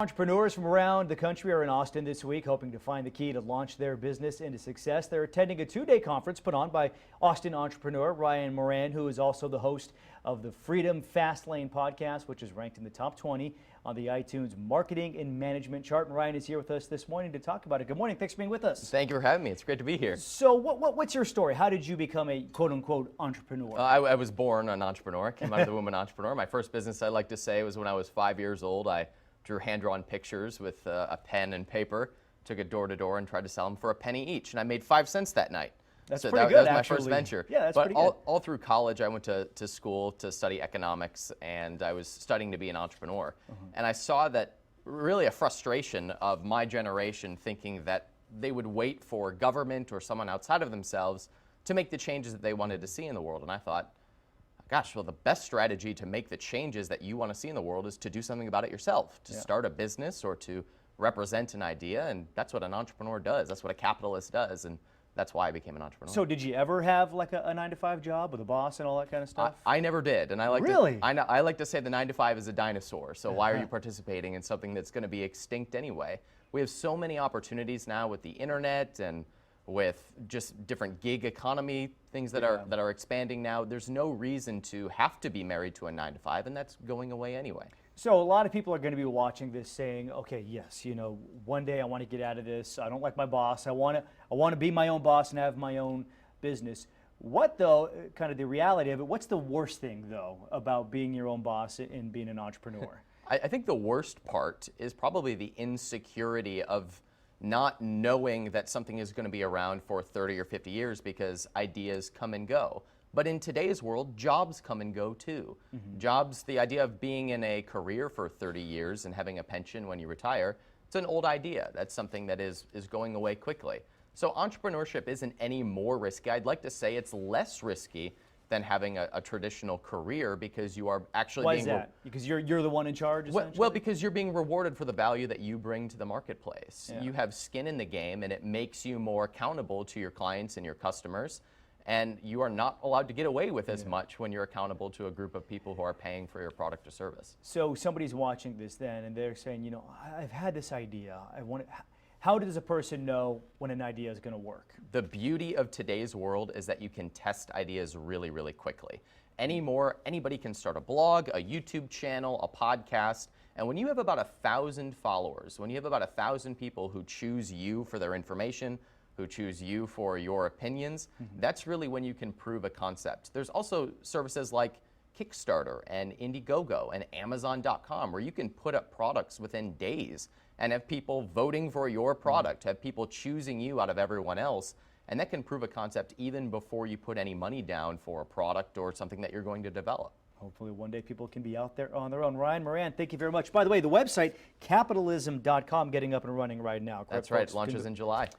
Entrepreneurs from around the country are in Austin this week, hoping to find the key to launch their business into success. They're attending a two-day conference put on by Austin entrepreneur Ryan Moran, who is also the host of the Freedom Fast Lane podcast, which is ranked in the top 20 on the iTunes Marketing and Management chart. And Ryan is here with us this morning to talk about it. Good morning. Thanks for being with us. Thank you for having me. It's great to be here. So what's your story? How did you become a quote-unquote entrepreneur? I was born an entrepreneur. Came out of the womb an entrepreneur. My first business, I like to say, was when I was 5 years old. I drew hand-drawn pictures with a pen and paper, took it door to door and tried to sell them for a penny each, and I made 5 cents that night. That's so pretty that good, was my actually. first venture. Yeah, that's but pretty good. All through college, I went to school to study economics, and I was studying to be an entrepreneur. And I saw that really a frustration of my generation thinking that they would wait for government or someone outside of themselves to make the changes that they wanted to see in the world. And I thought, gosh, well, the best strategy to make the changes that you want to see in the world is to do something about it yourself, to start a business or to represent an idea. And that's what an entrepreneur does. That's what a capitalist does. And that's why I became an entrepreneur. So did you ever have like a 9-to-5 job with a boss and all that kind of stuff? I never did. And I like Really? I like to say the 9-to-5 is a dinosaur. So why are you participating in something that's going to be extinct anyway? We have so many opportunities now with the internet and with just different gig economy things that are expanding now. There's no reason to have to be married to a 9-to-5, and that's going away anyway. So a lot of people are going to be watching this saying, okay, yes, you know, one day I want to get out of this. I don't like my boss. I want to be my own boss and have my own business. What, though, kind of the reality of it, what's the worst thing, though, about being your own boss and being an entrepreneur? I think the worst part is probably the insecurity of not knowing that something is going to be around for 30 or 50 years because ideas come and go. But in today's world, jobs come and go too. Jobs, the idea of being in a career for 30 years and having a pension when you retire, it's an old idea. That's something that is going away quickly. So entrepreneurship isn't any more risky. I'd like to say it's less risky than having a traditional career because you are actually Why is that? Because you're the one in charge, essentially? Well, because you're being rewarded for the value that you bring to the marketplace. You have skin in the game, and it makes you more accountable to your clients and your customers. And you are not allowed to get away with as much when you're accountable to a group of people who are paying for your product or service. So somebody's watching this then, and they're saying, you know, I've had this idea. How does a person know when an idea is going to work? The beauty of today's world is that you can test ideas really, really quickly. Anybody can start a blog, a YouTube channel, a podcast, and when you have about 1,000 followers, when you have about 1,000 people who choose you for their information, who choose you for your opinions, that's really when you can prove a concept. There's also services like Kickstarter and Indiegogo and Amazon.com where you can put up products within days and have people voting for your product, have people choosing you out of everyone else, and that can prove a concept even before you put any money down for a product or something that you're going to develop. Hopefully one day people can be out there on their own. Ryan Moran, thank you very much. By the way, the website, capitalism.com, getting up and running right now. That's right, it launches in July.